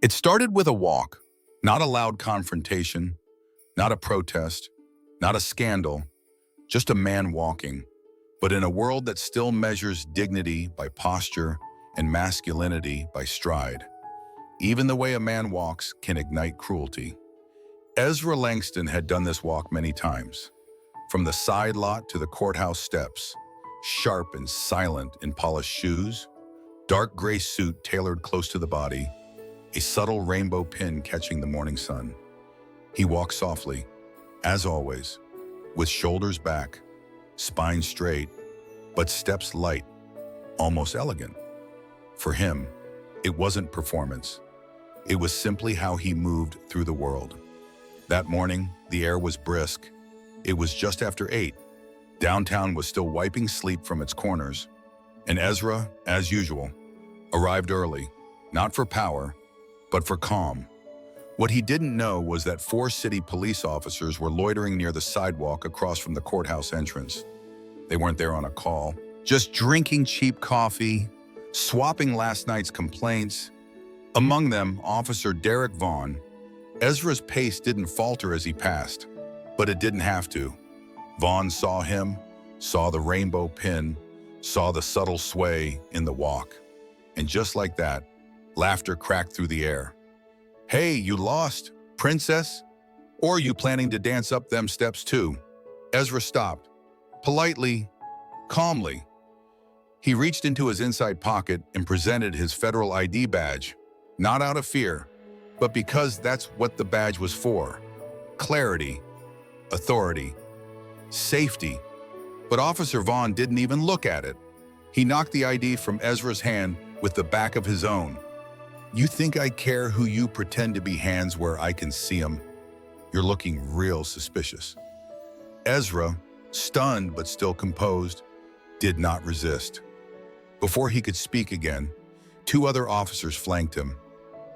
It started with a walk, not a loud confrontation, not a protest, not a scandal, just a man walking. But in a world that still measures dignity by posture and masculinity by stride, even the way a man walks can ignite cruelty. Ezra Langston had done this walk many times, from the side lot to the courthouse steps, sharp and silent in polished shoes, dark gray suit tailored close to the body, a subtle rainbow pin catching the morning sun. He walked softly, as always, with shoulders back, spine straight, but steps light, almost elegant. For him, it wasn't performance. It was simply how he moved through the world. That morning, the air was brisk. It was just after 8. Downtown was still wiping sleep from its corners. And Ezra, as usual, arrived early, not for power, but for calm. What he didn't know was that 4 city police officers were loitering near the sidewalk across from the courthouse entrance. They weren't there on a call, just drinking cheap coffee, swapping last night's complaints. Among them, Officer Derek Vaughn. Ezra's pace didn't falter as he passed, but it didn't have to. Vaughn saw him, saw the rainbow pin, saw the subtle sway in the walk. And just like that, laughter cracked through the air. "Hey, you lost, princess? Or you planning to dance up them steps too?" Ezra stopped, politely, calmly. He reached into his inside pocket and presented his federal ID badge, not out of fear, but because that's what the badge was for. Clarity, authority, safety. But Officer Vaughn didn't even look at it. He knocked the ID from Ezra's hand with the back of his own. "You think I care who you pretend to be hands where I can see them? You're looking real suspicious." Ezra, stunned but still composed, did not resist. Before he could speak again, 2 other officers flanked him.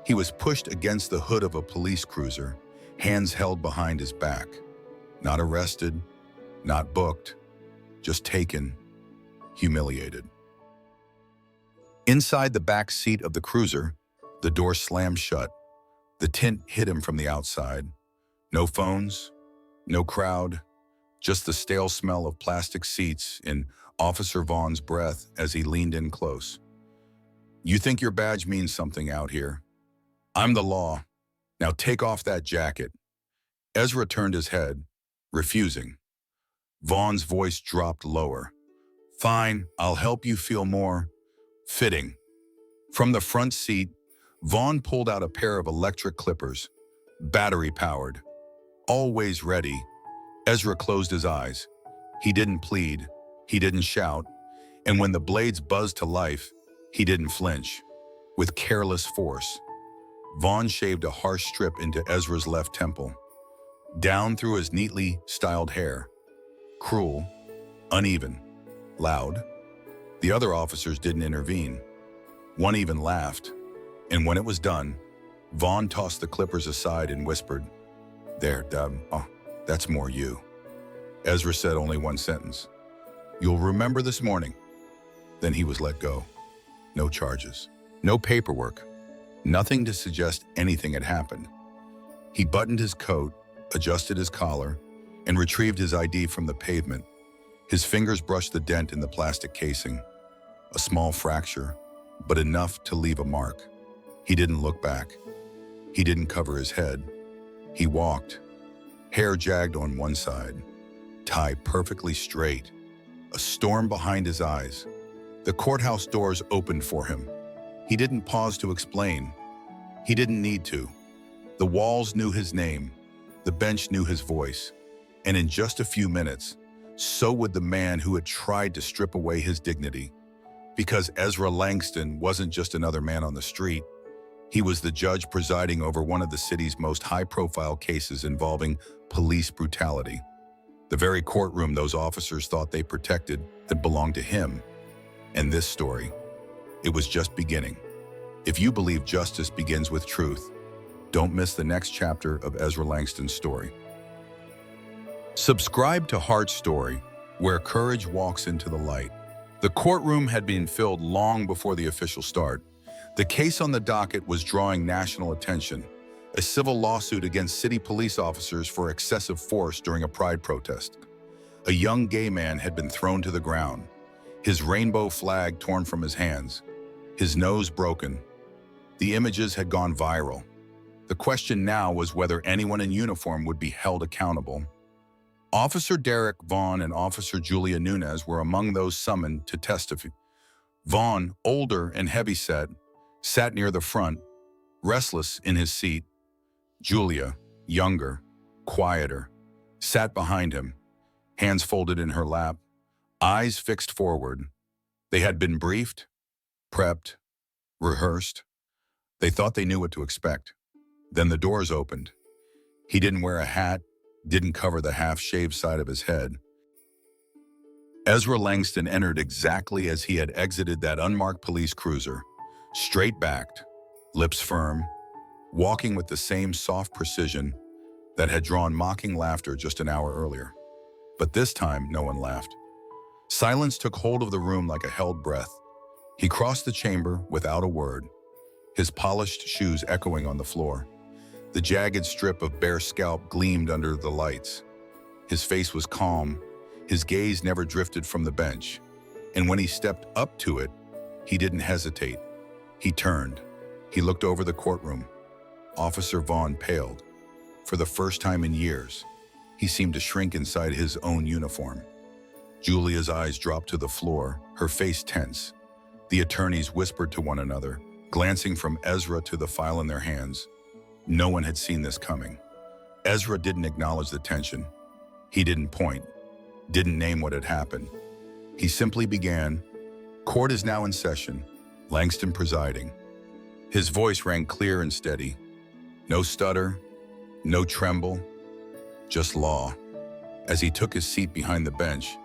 He was pushed against the hood of a police cruiser, hands held behind his back. Not arrested, not booked, just taken, humiliated. Inside the back seat of the cruiser, the door slammed shut. The tint hit him from the outside. No phones, no crowd, just the stale smell of plastic seats and Officer Vaughn's breath as he leaned in close. "You think your badge means something out here? I'm the law. Now take off that jacket." Ezra turned his head, refusing. Vaughn's voice dropped lower. "Fine, I'll help you feel more fitting." From the front seat, Vaughn pulled out a pair of electric clippers, battery-powered, always ready. Ezra closed his eyes. He didn't plead, he didn't shout, and when the blades buzzed to life, he didn't flinch. With careless force, Vaughn shaved a harsh strip into Ezra's left temple, down through his neatly styled hair. Cruel, uneven, loud. The other officers didn't intervene. One even laughed. And when it was done, Vaughn tossed the clippers aside and whispered, "There, that's more you." Ezra said only one sentence. "You'll remember this morning." Then he was let go. No charges, no paperwork, nothing to suggest anything had happened. He buttoned his coat, adjusted his collar, and retrieved his ID from the pavement. His fingers brushed the dent in the plastic casing. A small fracture, but enough to leave a mark. He didn't look back. He didn't cover his head. He walked, hair jagged on one side, tie perfectly straight, a storm behind his eyes. The courthouse doors opened for him. He didn't pause to explain. He didn't need to. The walls knew his name. The bench knew his voice. And in just a few minutes, so would the man who had tried to strip away his dignity. Because Ezra Langston wasn't just another man on the street. He was the judge presiding over one of the city's most high-profile cases involving police brutality. The very courtroom those officers thought they protected had belonged to him. And this story, it was just beginning. If you believe justice begins with truth, don't miss the next chapter of Ezra Langston's story. Subscribe to Heart's Story, where courage walks into the light. The courtroom had been filled long before the official start. The case on the docket was drawing national attention, a civil lawsuit against city police officers for excessive force during a pride protest. A young gay man had been thrown to the ground, his rainbow flag torn from his hands, his nose broken. The images had gone viral. The question now was whether anyone in uniform would be held accountable. Officer Derek Vaughn and Officer Julia Nunez were among those summoned to testify. Vaughn, older and heavyset, sat near the front, restless in his seat. Julia, younger, quieter, sat behind him, hands folded in her lap, eyes fixed forward. They had been briefed, prepped, rehearsed. They thought they knew what to expect. Then the doors opened. He didn't wear a hat, didn't cover the half-shaved side of his head. Ezra Langston entered exactly as he had exited that unmarked police cruiser, straight-backed, lips firm, walking with the same soft precision that had drawn mocking laughter just an hour earlier. But this time, no one laughed. Silence took hold of the room like a held breath. He crossed the chamber without a word, his polished shoes echoing on the floor. The jagged strip of bare scalp gleamed under the lights. His face was calm, his gaze never drifted from the bench. And when he stepped up to it, he didn't hesitate. He turned. He looked over the courtroom. Officer Vaughn paled. For the first time in years, he seemed to shrink inside his own uniform. Julia's eyes dropped to the floor, her face tense. The attorneys whispered to one another, glancing from Ezra to the file in their hands. No one had seen this coming. Ezra didn't acknowledge the tension. He didn't point, didn't name what had happened. He simply began, "Court is now in session, Langston presiding." His voice rang clear and steady. No stutter, no tremble, just law. As he took his seat behind the bench,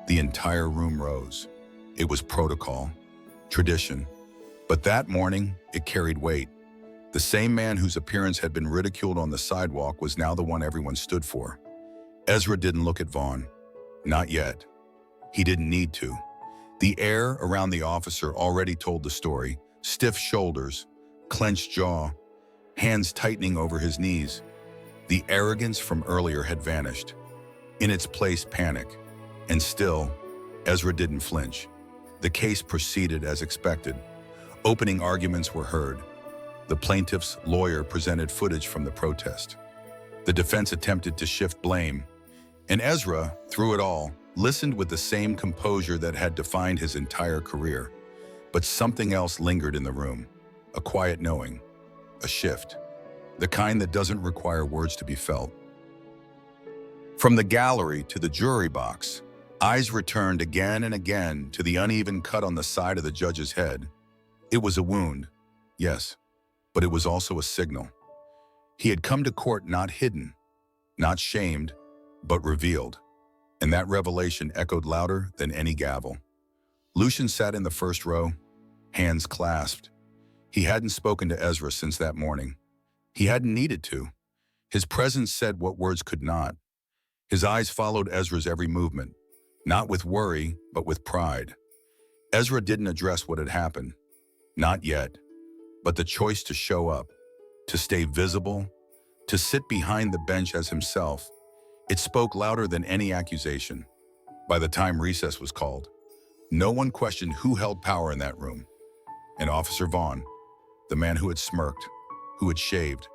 the entire room rose. It was protocol, tradition. But that morning, it carried weight. The same man whose appearance had been ridiculed on the sidewalk was now the one everyone stood for. Ezra didn't look at Vaughn. Not yet. He didn't need to. The air around the officer already told the story. Stiff shoulders, clenched jaw, hands tightening over his knees. The arrogance from earlier had vanished. In its place, panic. And still, Ezra didn't flinch. The case proceeded as expected. Opening arguments were heard. The plaintiff's lawyer presented footage from the protest. The defense attempted to shift blame. And Ezra, through it all, listened with the same composure that had defined his entire career. But something else lingered in the room. A quiet knowing. A shift. The kind that doesn't require words to be felt. From the gallery to the jury box, eyes returned again and again to the uneven cut on the side of the judge's head. It was a wound, yes, but it was also a signal. He had come to court not hidden, not shamed, but revealed. And that revelation echoed louder than any gavel. Lucian sat in the first row, hands clasped. He hadn't spoken to Ezra since that morning. He hadn't needed to. His presence said what words could not. His eyes followed Ezra's every movement, not with worry, but with pride. Ezra didn't address what had happened. Not yet. But the choice to show up, to stay visible, to sit behind the bench as himself, it spoke louder than any accusation. By the time recess was called, no one questioned who held power in that room. And Officer Vaughn, the man who had smirked, who had shaved,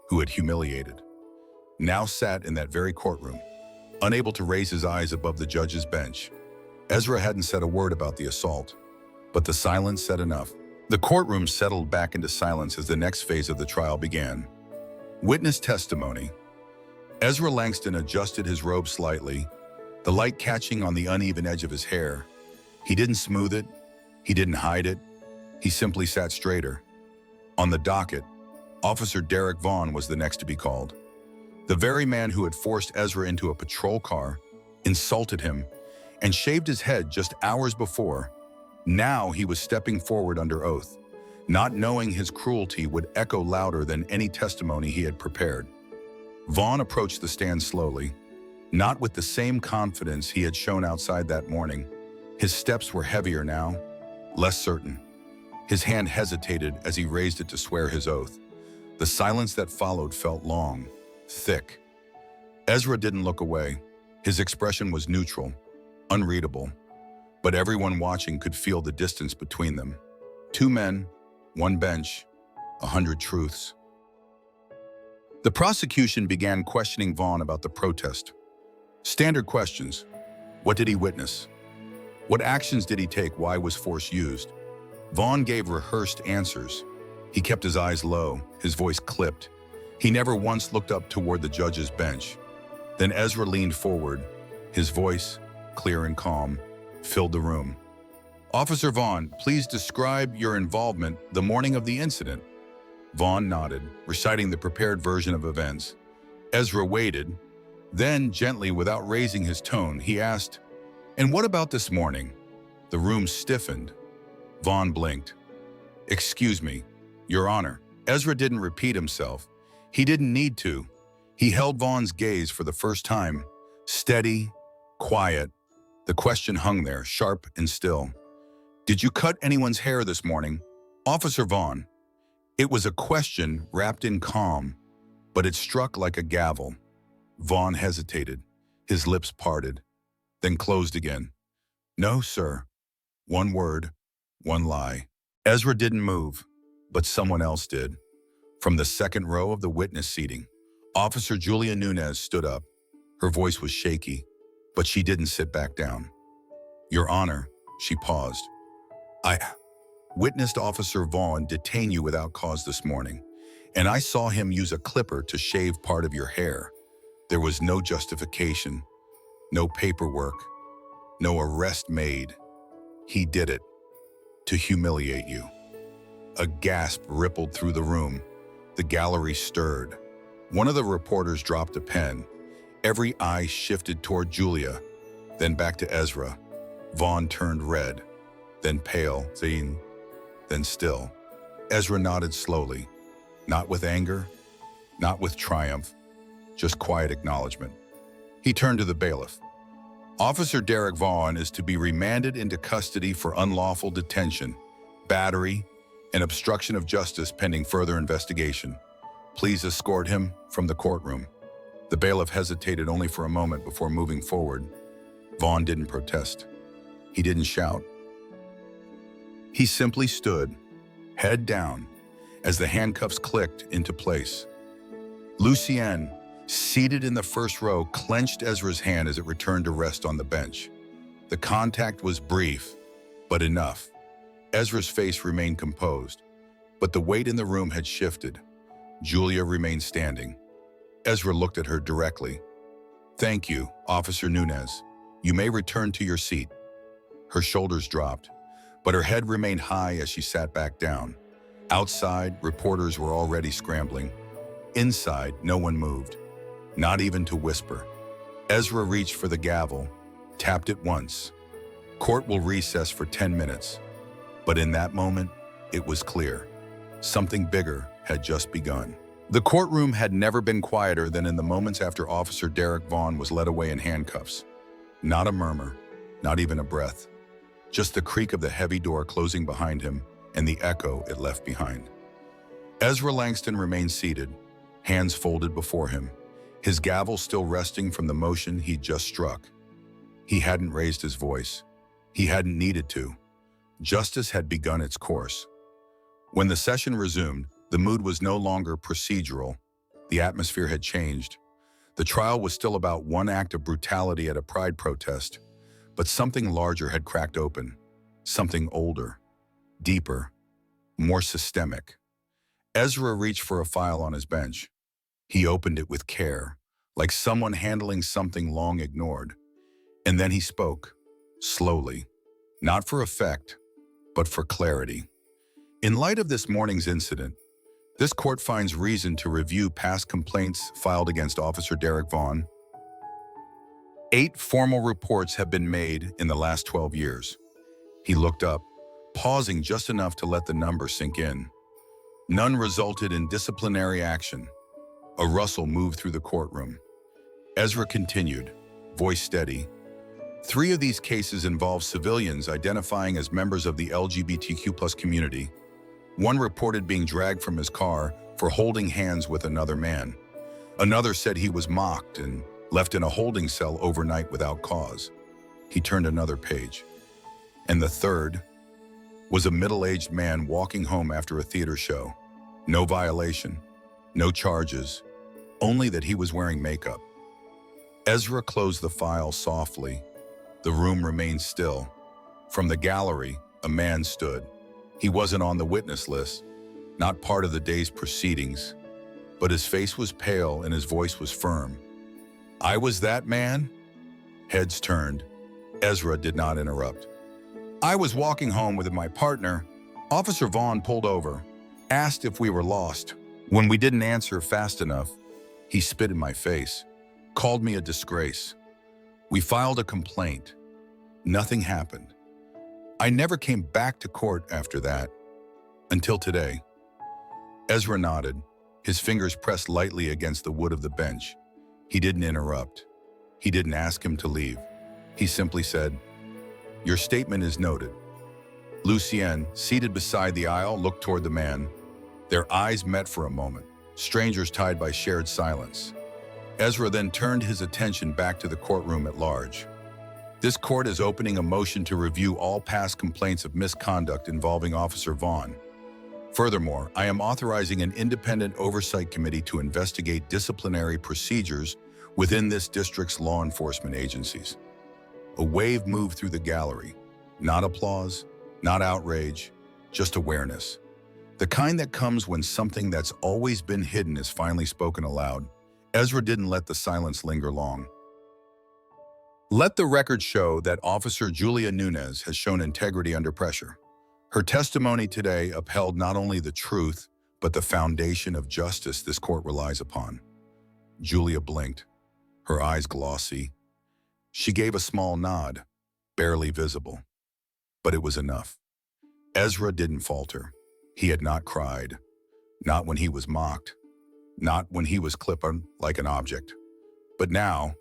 who had humiliated, now sat in that very courtroom, unable to raise his eyes above the judge's bench. Ezra hadn't said a word about the assault, but the silence said enough. The courtroom settled back into silence as the next phase of the trial began. Witness testimony. Ezra Langston adjusted his robe slightly, the light catching on the uneven edge of his hair. He didn't smooth it. He didn't hide it. He simply sat straighter. On the docket, Officer Derek Vaughn was the next to be called. The very man who had forced Ezra into a patrol car, insulted him, and shaved his head just hours before. Now he was stepping forward under oath, not knowing his cruelty would echo louder than any testimony he had prepared. Vaughn approached the stand slowly, not with the same confidence he had shown outside that morning. His steps were heavier now, less certain. His hand hesitated as he raised it to swear his oath. The silence that followed felt long, thick. Ezra didn't look away. His expression was neutral, unreadable, but everyone watching could feel the distance between them. 2 men, 1 bench, 100 truths. The prosecution began questioning Vaughn about the protest. Standard questions. What did he witness? What actions did he take? Why was force used? Vaughn gave rehearsed answers. He kept his eyes low, his voice clipped. He never once looked up toward the judge's bench. Then Ezra leaned forward. His voice, clear and calm, filled the room. Officer Vaughn, please describe your involvement the morning of the incident. Vaughn nodded, reciting the prepared version of events. Ezra waited. Then, gently, without raising his tone, he asked, "And what about this morning?" The room stiffened. Vaughn blinked. "Excuse me, Your Honor." Ezra didn't repeat himself. He didn't need to. He held Vaughn's gaze for the first time. Steady, quiet. The question hung there, sharp and still. "Did you cut anyone's hair this morning?" Officer Vaughn. It was a question wrapped in calm, but it struck like a gavel. Vaughn hesitated. His lips parted, then closed again. "No, sir." 1 word, 1 lie. Ezra didn't move, but someone else did. From the second row of the witness seating, Officer Julia Nunez stood up. Her voice was shaky, but she didn't sit back down. "Your Honor," she paused. "I witnessed Officer Vaughn detain you without cause this morning, and I saw him use a clipper to shave part of your hair. There was no justification, no paperwork, no arrest made. He did it to humiliate you." A gasp rippled through the room. The gallery stirred. One of the reporters dropped a pen. Every eye shifted toward Julia, then back to Ezra. Vaughn turned red, then pale, then still. Ezra nodded slowly, not with anger, not with triumph, just quiet acknowledgement. He turned to the bailiff. "Officer Derek Vaughn is to be remanded into custody for unlawful detention, battery, and obstruction of justice pending further investigation. Please escort him from the courtroom." The bailiff hesitated only for a moment before moving forward. Vaughn didn't protest. He didn't shout. He simply stood, head down, as the handcuffs clicked into place. Lucienne, seated in the first row, clenched Ezra's hand as it returned to rest on the bench. The contact was brief, but enough. Ezra's face remained composed, but the weight in the room had shifted. Julia remained standing. Ezra looked at her directly. "Thank you, Officer Nunez. You may return to your seat." Her shoulders dropped, but her head remained high as she sat back down. Outside, reporters were already scrambling. Inside, no one moved, not even to whisper. Ezra reached for the gavel, tapped it once. Court will recess for 10 minutes. But in that moment, it was clear. Something bigger had just begun. The courtroom had never been quieter than in the moments after Officer Derek Vaughn was led away in handcuffs. Not a murmur, not even a breath. Just the creak of the heavy door closing behind him and the echo it left behind. Ezra Langston remained seated, hands folded before him, his gavel still resting from the motion he'd just struck. He hadn't raised his voice. He hadn't needed to. Justice had begun its course. When the session resumed, the mood was no longer procedural. The atmosphere had changed. The trial was still about one act of brutality at a pride protest, but something larger had cracked open. Something older, deeper, more systemic. Ezra reached for a file on his bench. He opened it with care, like someone handling something long ignored. And then he spoke, slowly, not for effect, but for clarity. In light of this morning's incident, this court finds reason to review past complaints filed against Officer Derek Vaughn. 8 formal reports have been made in the last 12 years. He looked up, pausing just enough to let the number sink in. None resulted in disciplinary action. A rustle moved through the courtroom. Ezra continued, voice steady. 3 of these cases involve civilians identifying as members of the LGBTQ+ community. One reported being dragged from his car for holding hands with another man. Another said he was mocked and left in a holding cell overnight without cause. He turned another page. And the third was a middle-aged man walking home after a theater show. No violation, no charges, only that he was wearing makeup. Ezra closed the file softly. The room remained still. From the gallery, a man stood. He wasn't on the witness list, not part of the day's proceedings, but his face was pale and his voice was firm. "I was that man?" Heads turned. Ezra did not interrupt. "I was walking home with my partner. Officer Vaughn pulled over, asked if we were lost. When we didn't answer fast enough, he spit in my face, called me a disgrace. We filed a complaint. Nothing happened. I never came back to court after that, until today." Ezra nodded, his fingers pressed lightly against the wood of the bench. He didn't interrupt. He didn't ask him to leave. He simply said, "Your statement is noted." Lucienne, seated beside the aisle, looked toward the man. Their eyes met for a moment, strangers tied by shared silence. Ezra then turned his attention back to the courtroom at large. "This court is opening a motion to review all past complaints of misconduct involving Officer Vaughn. Furthermore, I am authorizing an independent oversight committee to investigate disciplinary procedures within this district's law enforcement agencies." A wave moved through the gallery. Not applause, not outrage, just awareness. The kind that comes when something that's always been hidden is finally spoken aloud. Ezra didn't let the silence linger long. "Let the record show that Officer Julia Nunez has shown integrity under pressure. Her testimony today upheld not only the truth, but the foundation of justice this court relies upon." Julia blinked, her eyes glossy. She gave a small nod, barely visible. But it was enough. Ezra didn't falter. He had not cried. Not when he was mocked. Not when he was clipped like an object. But now,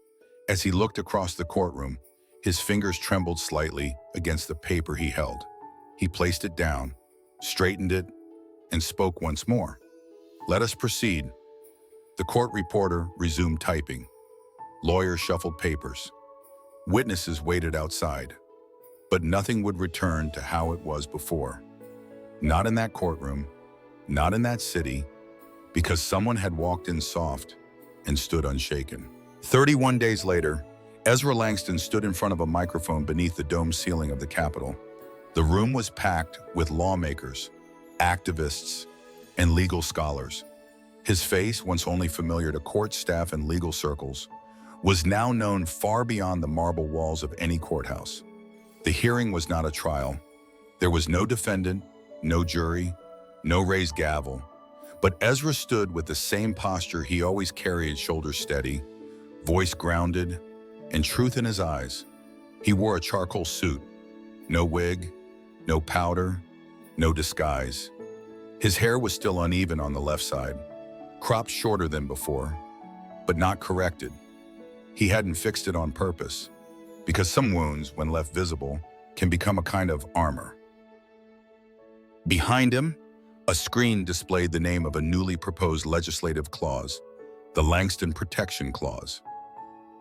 as he looked across the courtroom, his fingers trembled slightly against the paper he held. He placed it down, straightened it, and spoke once more. "Let us proceed." The court reporter resumed typing. Lawyers shuffled papers. Witnesses waited outside. But nothing would return to how it was before. Not in that courtroom, not in that city, because someone had walked in soft and stood unshaken. 31 days later, Ezra Langston stood in front of a microphone beneath the dome ceiling of the Capitol. The room was packed with lawmakers, activists, and legal scholars. His face, once only familiar to court staff and legal circles, was now known far beyond the marble walls of any courthouse. The hearing was not a trial. There was no defendant, no jury, no raised gavel. But Ezra stood with the same posture he always carried, shoulders steady, voice grounded, and truth in his eyes. He wore a charcoal suit, no wig, no powder, no disguise. His hair was still uneven on the left side, cropped shorter than before, but not corrected. He hadn't fixed it on purpose, because some wounds, when left visible, can become a kind of armor. Behind him, a screen displayed the name of a newly proposed legislative clause, the Langston Protection Clause,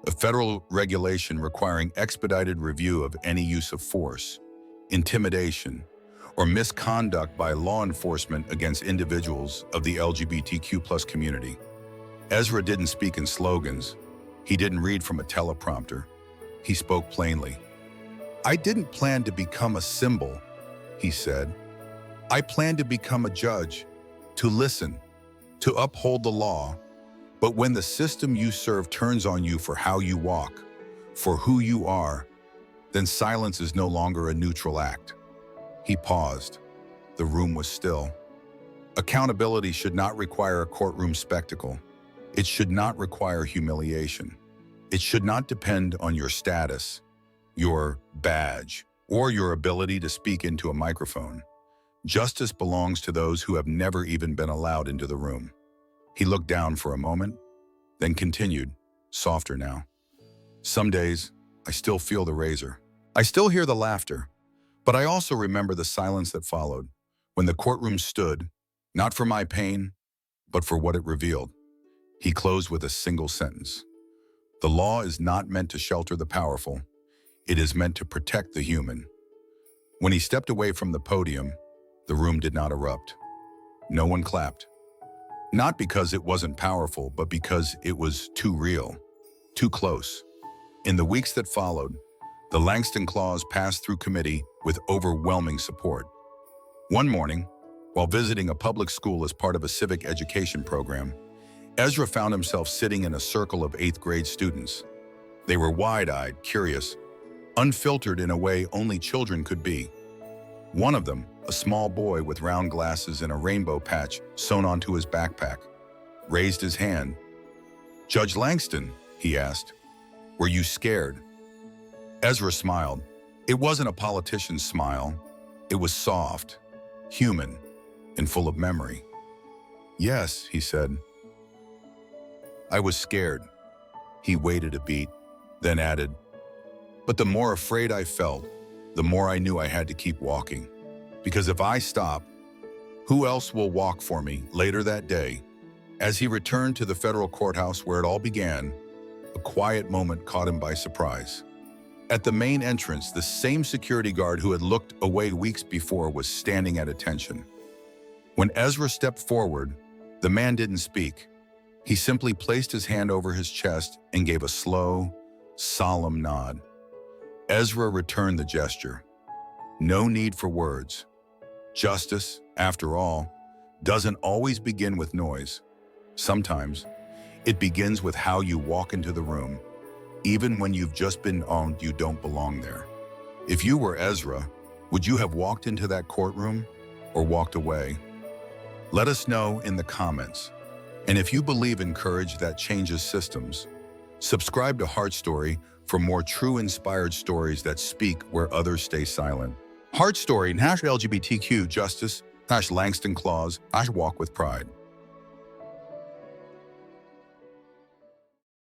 a federal regulation requiring expedited review of any use of force, intimidation, or misconduct by law enforcement against individuals of the LGBTQ+ community. Ezra didn't speak in slogans. He didn't read from a teleprompter. He spoke plainly. "I didn't plan to become a symbol," he said. "I plan to become a judge, to listen, to uphold the law. But when the system you serve turns on you for how you walk, for who you are, then silence is no longer a neutral act." He paused. The room was still. Accountability should not require a courtroom spectacle. It should not require humiliation. It should not depend on your status, your badge, or your ability to speak into a microphone. Justice belongs to those who have never even been allowed into the room. He looked down for a moment, then continued, softer now. "Some days, I still feel the razor. I still hear the laughter. But I also remember the silence that followed, when the courtroom stood, not for my pain, but for what it revealed. He closed with a single sentence. The law is not meant to shelter the powerful. It is meant to protect the human. When he stepped away from the podium, the room did not erupt. No one clapped. Not because it wasn't powerful, but because it was too real, too close. In the weeks that followed, the Langston Clause passed through committee with overwhelming support. One morning, while visiting a public school as part of a civic education program, Ezra found himself sitting in a circle of 8th grade students. They were wide-eyed, curious, unfiltered in a way only children could be. One of them, a small boy with round glasses and a rainbow patch sewn onto his backpack, raised his hand. "Judge Langston," he asked, "were you scared?" Ezra smiled. It wasn't a politician's smile. It was soft, human, and full of memory. "Yes," he said. "I was scared." He waited a beat, then added, "But the more afraid I felt, the more I knew I had to keep walking. Because if I stop, who else will walk for me?" Later that day, as he returned to the federal courthouse where it all began, a quiet moment caught him by surprise. At the main entrance, the same security guard who had looked away weeks before was standing at attention. When Ezra stepped forward, the man didn't speak. He simply placed his hand over his chest and gave a slow, solemn nod. Ezra returned the gesture. No need for words. Justice, after all, doesn't always begin with noise. Sometimes, it begins with how you walk into the room, even when you've just been owned you don't belong there. If you were Ezra, would you have walked into that courtroom or walked away? Let us know in the comments. And if you believe in courage that changes systems, subscribe to Heart Story for more true inspired stories that speak where others stay silent. Heart Story #LGBTQ justice #Langston Clause #Walk with Pride.